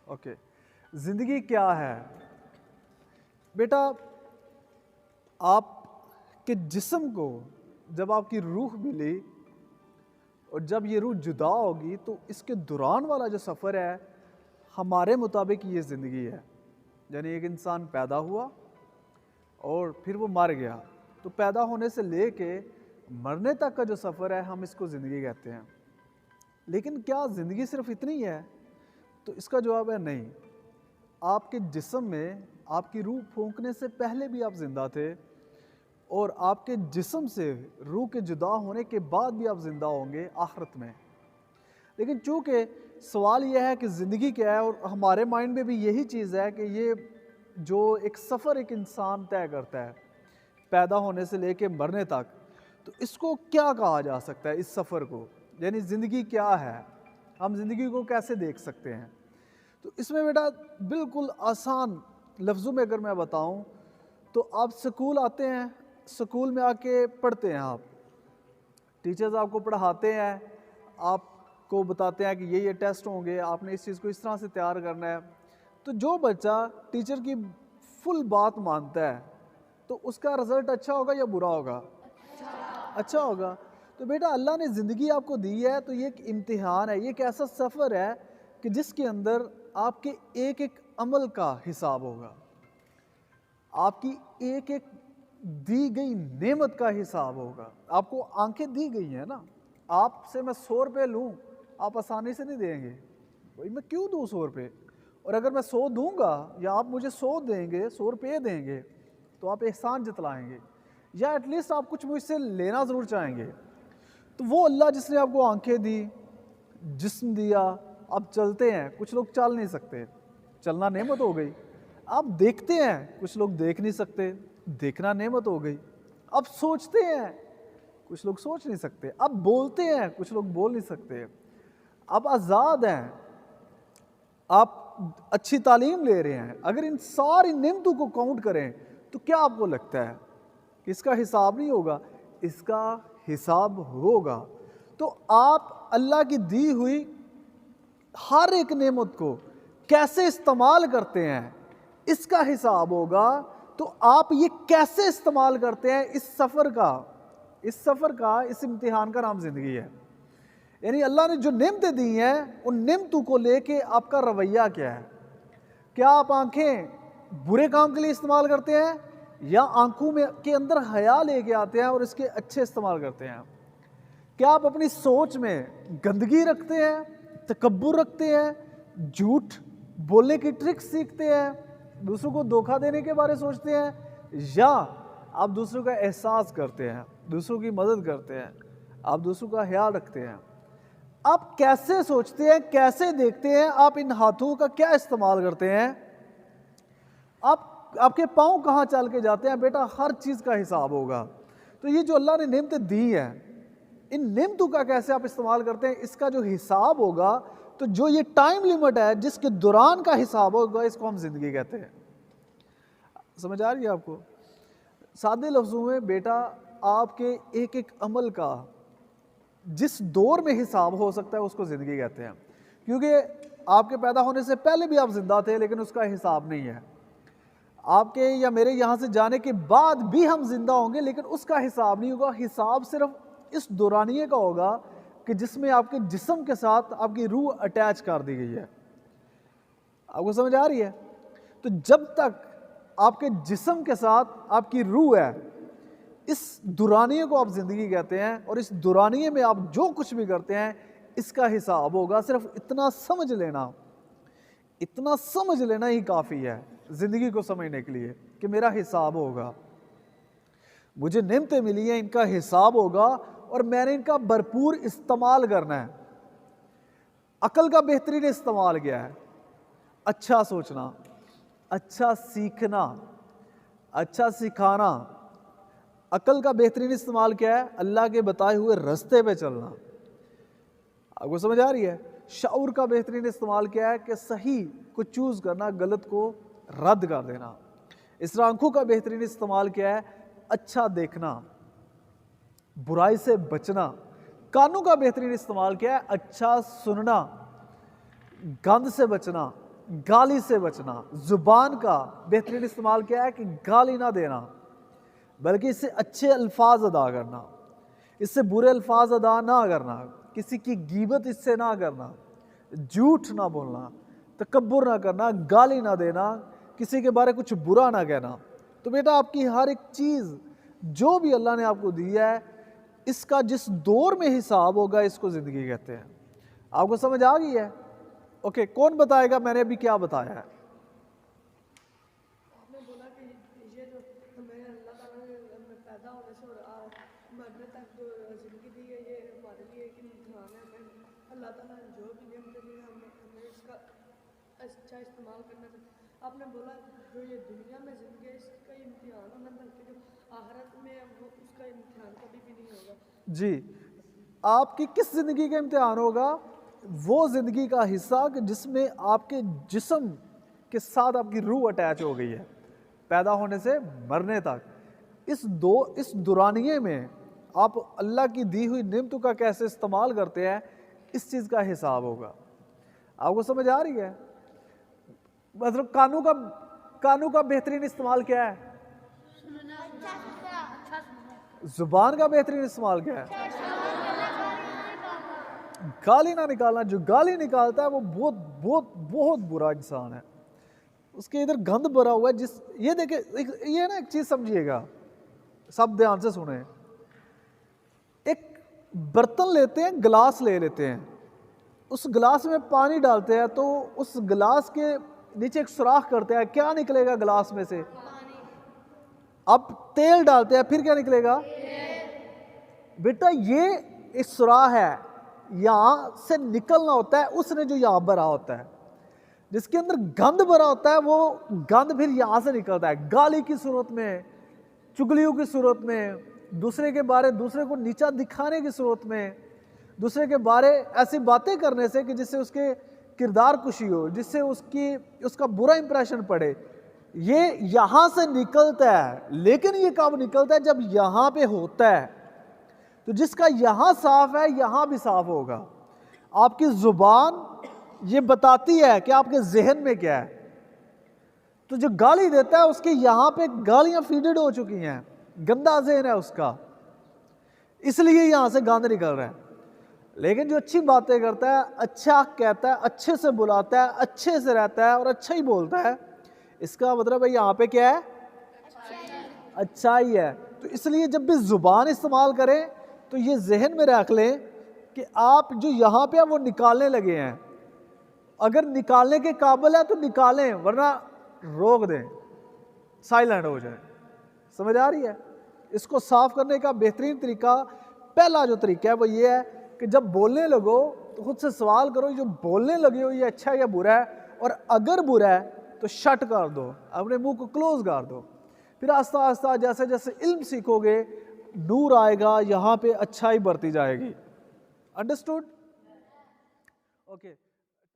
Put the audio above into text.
Okay, زندگی کیا ہے؟ بیٹا آپ کے جسم کو جب آپ کی روح ملی اور جب یہ روح جدا ہوگی تو اس کے دوران والا جو سفر ہے ہمارے مطابق یہ زندگی ہے. یعنی ایک انسان پیدا ہوا اور پھر وہ مر گیا، تو پیدا ہونے سے لے کے مرنے تک کا جو سفر ہے ہم اس کو زندگی کہتے ہیں. لیکن کیا زندگی صرف اتنی ہے؟ تو اس کا جواب ہے نہیں. آپ کے جسم میں آپ کی روح پھونکنے سے پہلے بھی آپ زندہ تھے، اور آپ کے جسم سے روح کے جدا ہونے کے بعد بھی آپ زندہ ہوں گے آخرت میں. لیکن چونکہ سوال یہ ہے کہ زندگی کیا ہے، اور ہمارے مائنڈ میں بھی یہی چیز ہے کہ یہ جو ایک سفر ایک انسان طے کرتا ہے پیدا ہونے سے لے کے مرنے تک، تو اس کو کیا کہا جا سکتا ہے اس سفر کو؟ یعنی زندگی کیا ہے، ہم زندگی کو کیسے دیکھ سکتے ہیں؟ تو اس میں بیٹا بالکل آسان لفظوں میں اگر میں بتاؤں تو آپ سکول آتے ہیں، سکول میں آ کے پڑھتے ہیں، آپ ٹیچرز آپ کو پڑھاتے ہیں، آپ کو بتاتے ہیں کہ یہ ٹیسٹ ہوں گے، آپ نے اس چیز کو اس طرح سے تیار کرنا ہے. تو جو بچہ ٹیچر کی فل بات مانتا ہے تو اس کا رزلٹ اچھا ہوگا یا برا ہوگا؟ اچھا ہوگا. تو بیٹا اللہ نے زندگی آپ کو دی ہے تو یہ ایک امتحان ہے، یہ ایک ایسا سفر ہے کہ جس کے اندر آپ کے ایک ایک عمل کا حساب ہوگا، آپ کی ایک ایک دی گئی نعمت کا حساب ہوگا. آپ کو آنکھیں دی گئی ہیں نا، آپ سے میں 100 روپے لوں آپ آسانی سے نہیں دیں گے. بھائی میں کیوں دوں 100 روپے؟ اور اگر میں 100 دوں گا یا آپ مجھے 100 دیں گے، 100 روپے دیں گے، تو آپ احسان جتلائیں گے یا ایٹ لیسٹ آپ کچھ مجھ سے لینا ضرور چاہیں گے. تو وہ اللہ جس نے آپ کو آنکھیں دی، جسم دیا، آپ چلتے ہیں. کچھ لوگ چل نہیں سکتے، چلنا نعمت ہو گئی. آپ دیکھتے ہیں، کچھ لوگ دیکھ نہیں سکتے، دیکھنا نعمت ہو گئی. آپ سوچتے ہیں، کچھ لوگ سوچ نہیں سکتے. آپ بولتے ہیں، کچھ لوگ بول نہیں سکتے. آپ آزاد ہیں، آپ اچھی تعلیم لے رہے ہیں. اگر ان ساری نعمتوں کو کاؤنٹ کریں تو کیا آپ کو لگتا ہے کہ اس کا حساب نہیں ہوگا؟ اس کا حساب ہوگا. تو آپ اللہ کی دی ہوئی ہر ایک نعمت کو کیسے استعمال کرتے ہیں اس کا حساب ہوگا. تو آپ یہ کیسے استعمال کرتے ہیں اس سفر کا، اس امتحان کا نام زندگی ہے. یعنی اللہ نے جو نعمتیں دی ہیں ان نعمتوں کو لے کے آپ کا رویہ کیا ہے؟ کیا آپ آنکھیں برے کام کے لیے استعمال کرتے ہیں یا آنکھوں میں کے اندر حیا لے کے آتے ہیں اور اس کے اچھے استعمال کرتے ہیں؟ کیا آپ اپنی سوچ میں گندگی رکھتے ہیں، تکبر رکھتے ہیں، جھوٹ بولنے کی ٹرک سیکھتے ہیں، دوسروں کو دھوکہ دینے کے بارے سوچتے ہیں، یا آپ دوسروں کا احساس کرتے ہیں، دوسروں کی مدد کرتے ہیں، آپ دوسروں کا خیال رکھتے ہیں؟ آپ کیسے سوچتے ہیں، کیسے دیکھتے ہیں؟ آپ ان ہاتھوں کا کیا استعمال کرتے ہیں؟ آپ کے پاؤں کہاں چل کے جاتے ہیں؟ بیٹا ہر چیز کا حساب ہوگا. تو یہ جو اللہ نے نعمتیں دی ہیں، ان نعمتوں کا کیسے آپ استعمال کرتے ہیں اس کا جو حساب ہوگا. تو جو یہ ٹائم لیمٹ ہے جس کے دوران کا حساب ہوگا، اس کو ہم زندگی کہتے ہیں. سمجھ آ رہی ہے آپ کو؟ سادے لفظوں میں بیٹا آپ کے ایک ایک عمل کا جس دور میں حساب ہو سکتا ہے اس کو زندگی کہتے ہیں. کیونکہ آپ کے پیدا ہونے سے پہلے بھی آپ زندہ تھے لیکن اس کا حساب نہیں ہے. آپ کے یا میرے یہاں سے جانے کے بعد بھی ہم زندہ ہوں گے لیکن اس کا حساب نہیں ہوگا. حساب صرف اس دورانیے کا ہوگا کہ جس میں آپ کے جسم کے ساتھ آپ کی روح اٹیچ کر دی گئی ہے. آپ کو سمجھ آ رہی ہے؟ تو جب تک آپ کے جسم کے ساتھ آپ کی روح ہے، اس دورانیے کو آپ زندگی کہتے ہیں. اور اس دورانیے میں آپ جو کچھ بھی کرتے ہیں اس کا حساب ہوگا. صرف اتنا سمجھ لینا ہی کافی ہے زندگی کو سمجھنے کے لیے کہ میرا حساب ہوگا. مجھے نعمتیں ملی ہیں، ان کا حساب ہوگا اور میں نے ان کا بھرپور استعمال کرنا ہے. عقل کا بہترین استعمال کیا ہے؟ اچھا سوچنا، اچھا سیکھنا، اچھا سکھانا. عقل کا بہترین استعمال کیا ہے؟ اللہ کے بتائے ہوئے رستے پہ چلنا. آپ کو سمجھ آ رہی ہے؟ شعور کا بہترین استعمال کیا ہے؟ کہ صحیح کو چوز کرنا، غلط کو رد کر دینا. اس طرح آنکھوں کا بہترین استعمال کیا ہے؟ اچھا دیکھنا، برائی سے بچنا. کانوں کا بہترین استعمال کیا ہے؟ اچھا سننا، گند سے بچنا. گالی سے بچنا. زبان کا بہترین استعمال کیا ہے کہ گالی نہ دینا، بلکہ اس سے اچھے الفاظ ادا کرنا، اس سے برے الفاظ ادا نہ کرنا، کسی کی غیبت اس سے نہ کرنا، جھوٹ نہ بولنا، تکبر نہ کرنا، گالی نہ دینا، کسی کے بارے کچھ برا نہ کہنا. تو بیٹا آپ کی ہر ایک چیز جو بھی اللہ نے آپ کو دی ہے، اس کا جس دور میں حساب ہوگا اس کو زندگی کہتے ہیں. آپ کو سمجھ آ گئی ہے؟ اوکے، کون بتائے گا میں نے ابھی کیا بتایا ہے؟ آپ نے بولا کہ یہ جو ہمیں اللہ تعالیٰ نے پیدا ہونے سے اور مرنے تک جو زندگی دی ہے، یہ ہمارے لیے ایک امتحان ہے. ہمیں اللہ تعالیٰ نے جو بھی نعمتیں دی ہیں ہمیں اس کا اچھا استعمال کرنا چاہیے. آپ نے بولا جو یہ دنیا میں زندگی ہے اس کا امتحان ہونا، بلکہ جو آخرت میں ہے وہ اس کا امتحان کبھی بھی نہیں ہوگا. جی، آپ کی کس زندگی کا امتحان ہوگا؟ وہ زندگی کا حصہ کہ جس میں آپ کے جسم کے ساتھ آپ کی روح اٹیچ ہو گئی ہے، پیدا ہونے سے مرنے تک. اس دورانیے میں آپ اللہ کی دی ہوئی نعمتوں کا کیسے استعمال کرتے ہیں، اس چیز کا حساب ہوگا. آپ کو سمجھ آ رہی ہے؟ مطلب کانوں کا بہترین استعمال کیا ہے؟ زبان کا بہترین استعمال کیا ہے؟ گالی نہ نکالنا. جو گالی نکالتا ہے وہ بہت بہت بہت برا انسان ہے. اس کے ادھر گند بھرا ہوا ہے. یہ دیکھیں، یہ نا ایک چیز سمجھیے گا، سب دھیان سے سنیں. ایک برتن لیتے ہیں، گلاس لے لیتے ہیں، اس گلاس میں پانی ڈالتے ہیں تو اس گلاس کے نیچے ایک سوراخ کرتے ہیں. کیا نکلے گا گلاس میں سے؟ اب تیل ڈالتے ہیں، پھر کیا نکلے گا؟ بیٹا یہ ایک سوراخ ہے، یہاں سے نکلنا ہوتا ہے اس نے جو یہاں بھرا ہوتا ہے. جس کے اندر گند بھرا ہوتا ہے وہ گند پھر یہاں سے نکلتا ہے، گالی کی صورت میں، چگلیوں کی صورت میں، دوسرے کے بارے دوسرے کو نیچا دکھانے کی صورت میں، دوسرے کے بارے ایسی باتیں کرنے سے کہ جس سے اس کے کردار کشی ہو، جس سے اس کا برا امپریشن پڑے. یہ یہاں سے نکلتا ہے. لیکن یہ کب نکلتا ہے؟ جب یہاں پہ ہوتا ہے. تو جس کا یہاں صاف ہے یہاں بھی صاف ہوگا. آپ کی زبان یہ بتاتی ہے کہ آپ کے ذہن میں کیا ہے. تو جو گالی دیتا ہے اس کے یہاں پہ گالیاں فیڈڈ ہو چکی ہیں، گندا ذہن ہے اس کا، اس لیے یہاں سے گند نکل رہا ہے. لیکن جو اچھی باتیں کرتا ہے، اچھا کہتا ہے، اچھے سے بلاتا ہے، اچھے سے رہتا ہے اور اچھا ہی بولتا ہے، اس کا مطلب ہے یہاں پہ کیا ہے؟ اچھائی ہے. تو اس لیے جب بھی زبان استعمال کریں تو یہ ذہن میں رکھ لیں کہ آپ جو یہاں پہ وہ نکالنے لگے ہیں. اگر نکالنے کے قابل ہے تو نکالیں، ورنہ روک دیں، سائلنٹ ہو جائیں. سمجھ آ رہی ہے؟ اس کو صاف کرنے کا بہترین طریقہ، پہلا جو طریقہ ہے وہ یہ ہے کہ جب بولنے لگو تو خود سے سوال کرو جو بولنے لگے ہو یہ اچھا یا برا ہے، اور اگر برا ہے تو شٹ کر دو، اپنے منہ کو کلوز کر دو. پھر آہستہ آہستہ جیسے جیسے علم سیکھو گے نور آئے گا، یہاں پہ اچھائی بڑھتی جائے گی. انڈرسٹوڈ؟ اوکے.